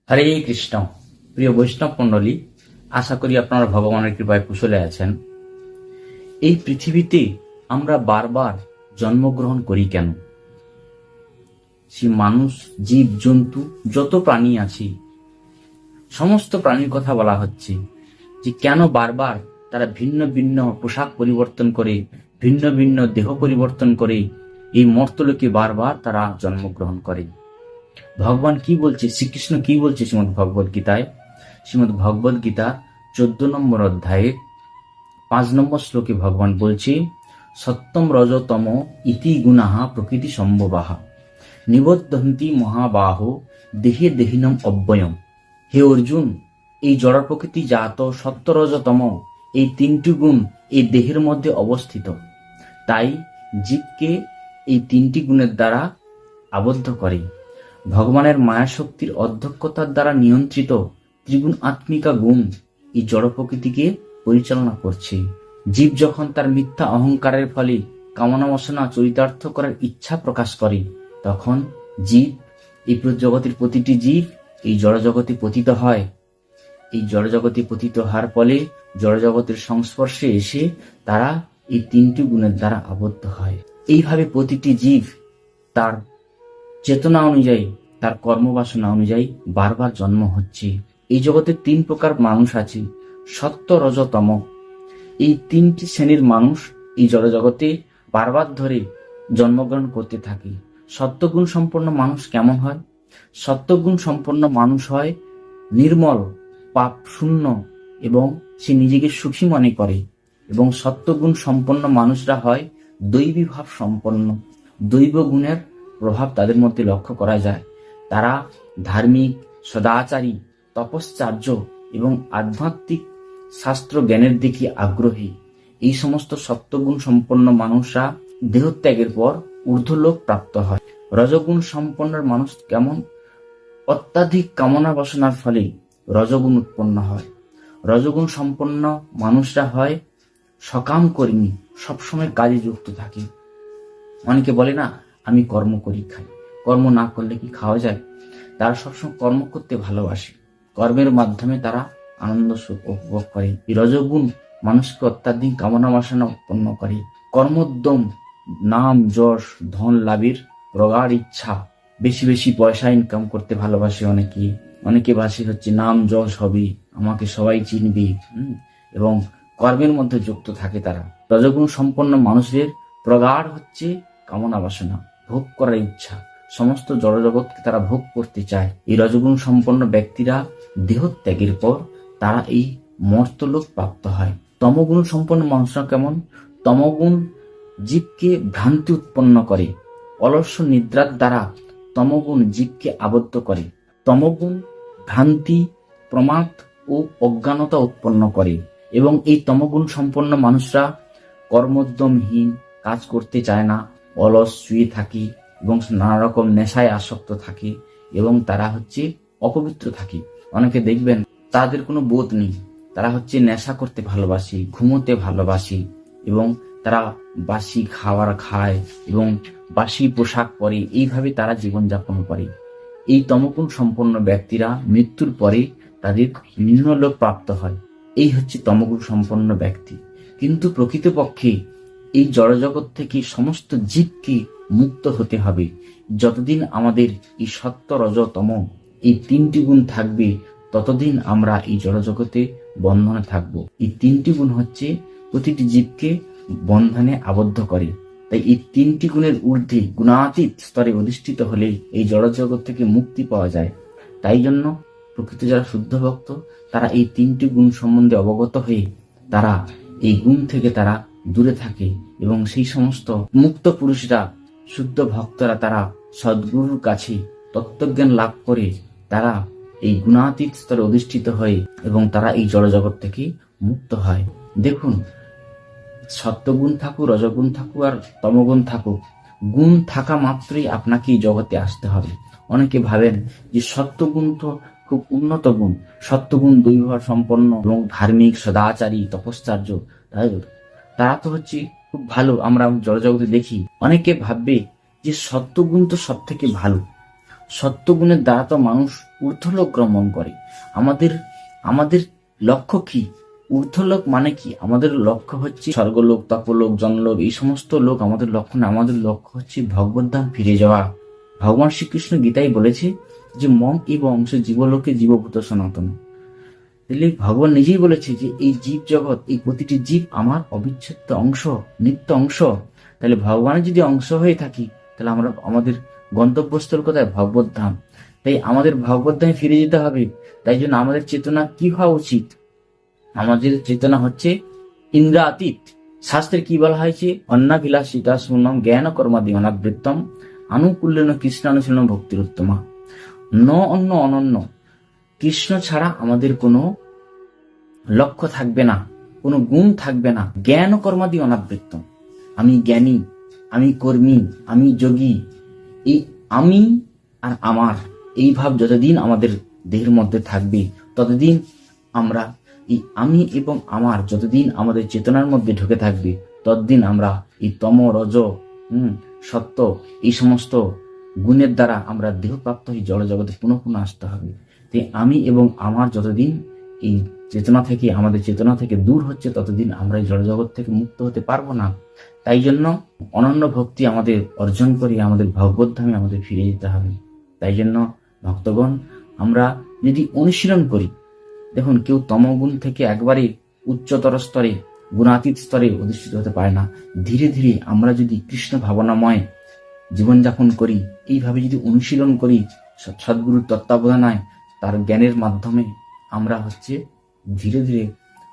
হরে কৃষ্ণ। প্রিয় বৈষ্ণব মণ্ডলী, আশা করি আপনারা ভগবানের কৃপায় কুশলে আছেন। এই পৃথিবীতে আমরা বারবার জন্মগ্রহণ করি কেন? সে মানুষ, জীব জন্তু, যত প্রাণী আছে, সমস্ত প্রাণীর কথা বলা হচ্ছে যে কেন বারবার তারা ভিন্ন ভিন্ন পোশাক পরিবর্তন করে, ভিন্ন ভিন্ন দেহ পরিবর্তন করে এই মর্তলোকে বারবার তারা জন্মগ্রহণ করে। ভগবান কি বলছে, শ্রীকৃষ্ণ কি বলছে শ্রীমদ্ ভগবদ গীতায়? শ্রীমদ্ ভগবদ গীতা 14 নম্বর অধ্যায়ে 5 নম্বর শ্লোকে ভগবান বলছে, সত্যম রজতম ইতি গুণাহ প্রকৃতি সম্ভবাহা নিবদ্ধন্তি মহাবাহ দেহে দেহিনম অব্যয়ম। হে অর্জুন, এই জড় প্রকৃতি জাত সত্য রজতম এই তিনটি গুণ এই দেহের মধ্যে অবস্থিত। তাই জীবকে এই তিনটি গুণের দ্বারা আবদ্ধ করে। ভগবানের মায়া শক্তির অধ্যক্ষতার দ্বারা নিয়ন্ত্রিত ত্রিগুণ আত্মিকা গুণ এই জড় প্রকৃতিকে পরিচালনা করছে। জীব যখন তার মিথ্যা অহংকারের ফলে কামনা বাসনা চরিতার্থ করার ইচ্ছা প্রকাশ করে, তখন জীব, এই জগতের প্রতিটি জীব এই জড়জগতে পতিত হয়। এই জড়জগতে পতিত হওয়ার ফলে জড়জগতের সংস্পর্শে এসে তারা এই তিনটি গুণের দ্বারা আবদ্ধ হয়। এইভাবে প্রতিটি জীব তার চেতনা অনুযায়ী, তার কর্মবাসনা অনুযায়ী বারবার জন্ম হচ্ছে। এই জগতে 3 প্রকার মানুষ আছে, সত্য রজ তম। এই 3টি শ্রেণীর মানুষ এই জড়জগতে বারবার ধরে জন্মগ্রহণ করতে থাকে। সত্যগুণ সম্পন্ন মানুষ কেমন হয়? সত্যগুণ সম্পন্ন মানুষ হয় নির্মল, পাপ শূন্য এবং সে নিজেকে সুখী মনে করে। এবং সত্যগুণ সম্পন্ন মানুষরা হয় দৈবী ভাব সম্পন্ন। দৈব গুণের প্রভাব তাদের মধ্যে লক্ষ্য করা যায়। তারা ধার্মিক, সদাচারী, তপশ্চার্য এবং আধ্যাত্মিক শাস্ত্র জ্ঞানের দিকে আগ্রহী। এই সমস্ত সত্যগুণ সম্পন্ন মানুষরা দেহত্যাগের পর ঊর্ধ্বলোক প্রাপ্ত হয়। রজগুণ সম্পন্ন মানুষ কেমন? অত্যাধিক কামনা বাসনার ফলে রজগুণ উৎপন্ন হয়। রজগুণ সম্পন্ন মানুষরা হয় সকাম কর্মী, সবসময় কাজে যুক্ত থাকে। অনেকে বলে না, আমি কর্ম করি খাই। কর্ম না করলে কি খাওয়া যায়? তারা সবসময় কর্ম করতে ভালোবাসে। কর্মের মাধ্যমে তারা আনন্দ সুখ উপভোগ করে। এই রজগুণ মানুষকে অত্যাধিক কামনা বাসনা উৎপন্ন করে। কর্মোদ্যম, নাম যশ ধন লাভের প্রগাঢ় ইচ্ছা, বেশি বেশি পয়সা ইনকাম করতে ভালোবাসে। অনেকে বাসে হচ্ছে নাম যশ হবে, আমাকে সবাই চিনবে, এবং কর্মের মধ্যে যুক্ত থাকে তারা। রজগুণ সম্পন্ন মানুষদের প্রগাঢ় হচ্ছে কামনা বাসনা, ভোগ করার ইচ্ছা। সমস্ত জড়জগৎকে তারা ভোগ করতে চায়। এই রজগুণ সম্পন্ন ব্যক্তিরা দেহত্যাগের পর তারা এই মর্তলোক প্রাপ্ত হয়। তমগুণ সম্পন্ন মানুষরা কেমন? তমগুণ জীবকে ভ্রান্তি উৎপন্ন করে। অলস্য নিদ্রার দ্বারা তমগুণ জীবকে আবদ্ধ করে। তমগুণ ভ্রান্তি, প্রমাদ ও অজ্ঞানতা উৎপন্ন করে। এবং এই তমগুণ সম্পন্ন মানুষরা কর্মোদ্যমহীন, কাজ করতে চায় না, অলস, শুয়ে থাকে এবং নানা রকম নেশায় আসক্ত থাকে এবং তারা হচ্ছে অপবিত্র থাকে। অনেকে দেখবেন তাদের কোনো বোধ নেই, তারা হচ্ছে নেশা করতে ভালোবাসে, ঘুমোতে ভালোবাসে এবং তারা বাসি খাবার খায় এবং বাসি পোশাক পরে। এইভাবে তারা জীবনযাপন করে। এই তমগুণ সম্পন্ন ব্যক্তিরা মৃত্যুর পরে তাদের নিম্নলোক প্রাপ্ত হয়। এই হচ্ছে তমগুণ সম্পন্ন ব্যক্তি। কিন্তু প্রকৃতপক্ষে এই জড়জগৎ থেকে সমস্ত জীবকে মুক্ত হতে হবে। যতদিন আমাদের এই সত্য রজ তম এই 3টি গুণ থাকবে, ততদিন আমরা এই জড়জগতে বন্ধনে থাকব। এই 3টি গুণ হচ্ছে প্রতিটি জীবকে বন্ধনে আবদ্ধ করে। তাই এই 3টি গুণের ঊর্ধ্বে গুণাতীত স্তরে অধিষ্ঠিত হলে এই জড়জগৎ থেকে মুক্তি পাওয়া যায়। তাই জন্য প্রকৃত যারা শুদ্ধ ভক্ত, তারা এই 3টি গুণ সম্বন্ধে অবগত হয়ে তারা এই গুণ থেকে তারা দূরে থাকে। এবং সেই সমস্ত মুক্ত পুরুষরা, শুদ্ধ ভক্তরা, তারা সদ্গুরুর কাছে তত্ত্বজ্ঞান লাভ করে তারা এই গুণাতীত স্তরে অধিষ্ঠিত হয়ে এবং তারা এই জড়জগৎ থেকে মুক্ত হয়। দেখুন, সত্যগুণ থাকুক, রজগুণ থাকুক আর তমগুণ থাকুক, গুণ থাকা মাত্রই আপনাকে এই জগতে আসতে হবে। অনেকে ভাবেন যে সত্যগুণ তো খুব উন্নত গুণ, সত্যগুণ দৈবভাব সম্পন্ন এবং ধার্মিক, সদাচারী, তপশ্চার্য, তারা তো হচ্ছে খুব ভালো। আমরা জড়জগতে দেখি অনেকে ভাববে যে সত্যগুণ তো সব থেকে ভালো, সত্যগুণের দ্বারা তো মানুষ ঊর্ধ্বলোক গমন করে। আমাদের আমাদের লক্ষ্য কি? ঊর্ধ্বলোক মানে কি? আমাদের লক্ষ্য হচ্ছে স্বর্গলোক, তপলোক, জনলোক, এই সমস্ত লোক আমাদের লক্ষ্য না। আমাদের লক্ষ্য হচ্ছে ভগবদ্ধাম ফিরে যাওয়া। ভগবান শ্রীকৃষ্ণ গীতায় বলেছে যে মম এব অংশ জীবলোকে জীবভূত সনাতন। তাহলে ভগবান নিজেই বলেছে যে এই জীব জগৎ, এই প্রতিটি জীব আমার অবিচ্ছেদ্য অংশ, নিত্য অংশ। তাহলে ভগবানের যদি অংশ হয়ে থাকি, তাহলে আমরা আমাদের গন্তব্যস্থল কোথায়? ভগবদ্ধাম। তাই আমাদের ভগবদ্ধামে ফিরে যেতে হবে। তাই জন্য আমাদের চেতনা কি হওয়া উচিত? আমাদের চেতনা হচ্ছে ইন্দ্রাতীত। শাস্ত্রে কি বলা হয়েছে? অন্নাভিলাষিতা শূন্যম জ্ঞান কর্মাদি অনাবৃত্তম আনুকূল্যন কৃষ্ণানুশীলন ভক্তির উত্তমা। অন্য অনন্য। কৃষ্ণ ছাড়া আমাদের কোনো লক্ষ্য থাকবে না, কোনো গুণ থাকবে না। জ্ঞান কর্মাদি অনাবৃত্তম। আমি জ্ঞানী, আমি কর্মী, আমি যোগী, এই আমি আর আমার এই ভাব যতদিন আমাদের দেহের মধ্যে থাকবে, ততদিন আমরা এই আমি এবং আমার যতদিন আমাদের চেতনার মধ্যে ঢুকে থাকবে, ততদিন আমরা এই তম, রজ, সত্য, এই সমস্ত গুণের দ্বারা আমরা দেহপ্রাপ্ত হয়ে জড় জগতে পুনঃ পুনঃ আসতে হবে। তাই আমি এবং আমার যতদিন এই চেতনা থেকে, আমাদের চেতনা থেকে দূর হচ্ছে, ততদিন আমরা এই জড় জগৎ থেকে মুক্ত হতে পারবো না। তাই জন্য অনন্য ভক্তি আমাদের অর্জন করে আমাদের ভগবদ্ধামে আমাদের ফিরে যেতে হবে। তাই জন্য ভক্তগণ, আমরা যদি অনুশীলন করি, দেখুন কেউ তমগুণ থেকে একবারে উচ্চতর স্তরে, গুণাতীত স্তরে অধিষ্ঠিত হতে পারে না। ধীরে ধীরে আমরা যদি কৃষ্ণ ভাবনাময় জীবনযাপন করি, এইভাবে যদি অনুশীলন করি, সদ্গুরুর তত্ত্বাবধানায়, তার জ্ঞানের মাধ্যমে আমরা ধীরে ধীরে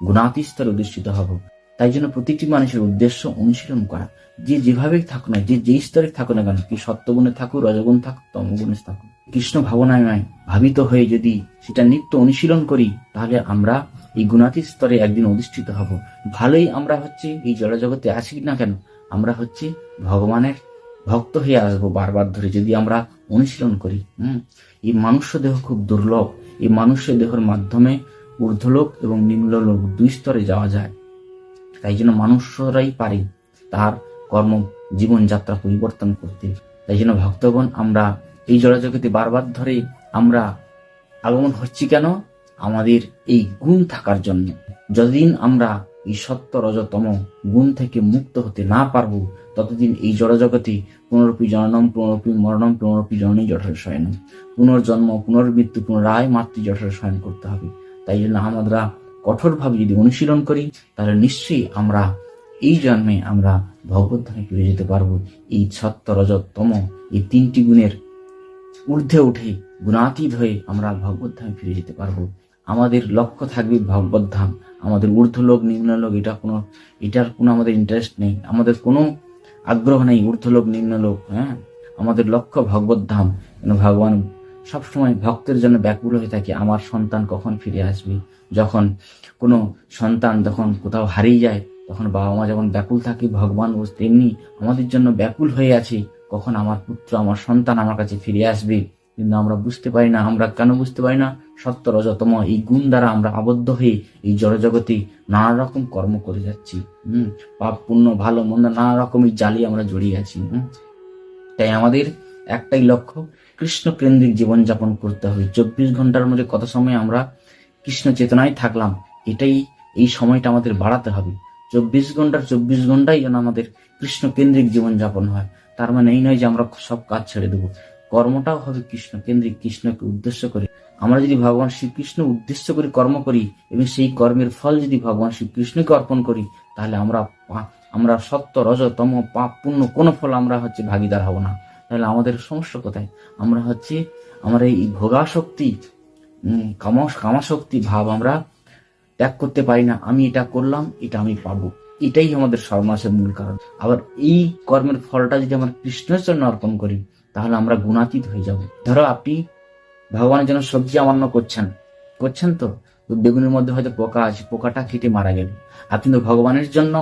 গুণাতীত স্তরে অধিষ্ঠিত হব। তাই জন্য প্রতিটি মানুষের উদ্দেশ্য অনুশীলন করা। যে যেভাবেই থাকুক না, যে যেই স্তরে থাকুক না কেন, কি সত্যগুণে থাকুক, রজগুণ থাকুক, তমগুণে থাকুক, কৃষ্ণ ভাবনায় ভাবিত হয়ে যদি সেটা নিত্য অনুশীলন করি, তাহলে আমরা এই গুণাতীত স্তরে একদিন অধিষ্ঠিত হব। ভালোই আমরা এই জড়জগতে আছি না কেন, আমরা ভগবানের ভক্ত হয়ে আসবো বারবার ধরে, যদি আমরা অনুশীলন করি। এই মনুষ্য দেহ খুব দুর্লভ। এই মনুষ্য দেহের মাধ্যমে ঊর্ধ্বলোক এবং নিম্নলোক দুই স্তরে যাওয়া যায়। তাই জন্য মানুষরাই পারে তার কর্ম জীবনযাত্রা পরিবর্তন করতে। তাই জন্য ভক্তগণ, আমরা এই জড়জগতে বারবার ধরে আমরা আগমন হচ্ছি কেন? আমাদের এই গুণ থাকার জন্য। যতদিন আমরা এই সত্য রজতম গুণ থেকে মুক্ত হতে না পারবো, ততদিন এই জড়জগতে পুনরপি জননম, পুনরপি মরণম, পুনরপি জননী জঠরে শয়নম, পুনর্জন্ম, পুনর্মৃত্যু, পুনরায় মাতৃ জঠরে শয়ন করতে হবে। তাই জন্য আমরা কঠোরভাবে যদি অনুশীলন করি, তাহলে নিশ্চয়ই আমরা এই জন্মে আমরা ভগবদ্ধামে ফিরে যেতে পারবো। এই সত্য রজতম এই তিনটি গুণের ঊর্ধ্বে উঠে গুণাতীত হয়ে আমরা ভগবদ্ধামে ফিরে যেতে পারবো। আমাদের লক্ষ্য থাকবে ভগবদ্ধাম। আমাদের ঊর্ধ্বলোক নিম্নলোক এটার কোনো আমাদের ইন্টারেস্ট নেই, আমাদের কোনো আগ্রহ নেই ঊর্ধ্বলোক নিম্নলোক। আমাদের লক্ষ্য ভগবদ্ধাম। ভগবান সবসময় ভক্তের জন্য ব্যাকুল হয়ে থাকে, আমার সন্তান কখন ফিরে আসবে। যখন কোনো সন্তান যখন কোথাও হারিয়ে যায়, তখন বাবা মা যেমন ব্যাকুল থাকে, ভগবান তেমনি আমাদের জন্য ব্যাকুল হয়ে আছে, কখন আমার পুত্র, আমার সন্তান আমার কাছে ফিরে আসবে। কিন্তু আমরা বুঝতে পারি না। আমরা কেন বুঝতে পারি না? সত্য রজতম এই গুণ দ্বারা আমরা আবদ্ধ হয়ে এই জড়জগতে নানা রকম কর্ম করে যাচ্ছি। পাপ পুণ্য ভালো মন্দ নানা রকমের জালি আমরা জড়িয়ে আছি। তাই আমাদের একটাই লক্ষ্য, কৃষ্ণ কেন্দ্রিক জীবনযাপন করতে হবে। 24 ঘন্টার মধ্যে কত সময় আমরা কৃষ্ণ চেতনায় থাকলাম, এই সময়টা আমাদের বাড়াতে হবে। 24 ঘন্টার 24 ঘন্টাই যেন আমাদের কৃষ্ণ কেন্দ্রিক জীবনযাপন হয়। তার মানে এই নয় যে আমরা সব কাজ ছেড়ে দেবো। কর্মটাও হবে কৃষ্ণ কেন্দ্রিক, কৃষ্ণকে উদ্দেশ্য করে। আমরা যদি ভগবান শ্রীকৃষ্ণ উদ্দেশ্য করে কর্ম করি এবং সেই কর্মের ফল যদি ভগবান শ্রীকৃষ্ণকে অর্পণ করি, তাহলে আমরা সত্য রজতম পাপ পুণ্য কোনো ফল আমরা ভাগিদার হব না। তাহলে আমাদের সমস্যা কোথায়? আমরা এই ভোগাসক্তি, কামাশক্তি ভাব আমরা ত্যাগ করতে পারি না। আমি এটা করলাম, এটা আমি পাবো, এটাই আমাদের সর্বনাশের মূল কারণ। আবার এই কর্মের ফলটা যদি আমরা কৃষ্ণের জন্য অর্পণ করি, তাহলে আমরা গুণাতীত হয়ে যাব। ধরো আপনি ভগবানের জন্য সবজি আমান্য করছেন তো বেগুনের মধ্যে হয়তো পোকা আছে, পোকাটা কেটে মারা গেল। আপনি তো ভগবানের জন্য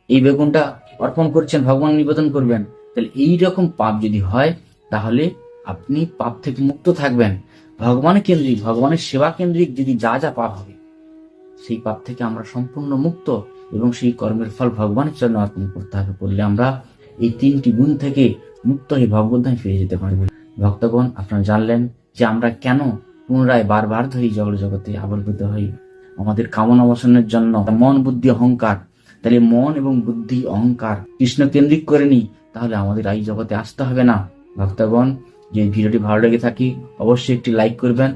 এই বেগুনটা অর্পণ করছেন, ভগবান নিবেদন করবেন। তাহলে এইরকম পাপ যদি হয়, তাহলে আপনি পাপ থেকে মুক্ত থাকবেন। ভগবান কেন্দ্রিক, ভগবানের সেবা কেন্দ্রিক যদি যা যা পাপ হবে, সেই পাপ থেকে আমরা সম্পূর্ণ মুক্ত এবং সেই কর্মের ফল ভগবানের জন্য অর্পণ করতে হবে। করলে আমরা এই তিনটি গুণ থেকে মুক্ত হয়ে ভগবদ্ধামে ফিরে যেতে পারবো। ভক্তগণ, আপনারা জানলেন যে আমরা কেন পুনরায় বারবার ধরে এই জগতে আবির্ভূত হই। আমাদের কামনা বাসনের জন্য। মন, বুদ্ধি, অহংকার, তাহলে মন এবং বুদ্ধি অহংকার কৃষ্ণ কেন্দ্রিক করে নি, তাহলে আমাদের এই জগতে আসতে হবে না। ভক্তগণ, যদি ভিডিওটি ভালো লেগে থাকে অবশ্যই একটি লাইক করবেন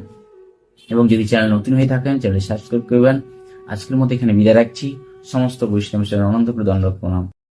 এবং যদি চ্যানেল নতুন হয়ে থাকেন চ্যানেল সাবস্ক্রাইব করবেন। আজকের মতো এখানে বিদায় রাখছি। সমস্ত বৈষ্ণব অনন্ত করে দণ্ডবত প্রণাম।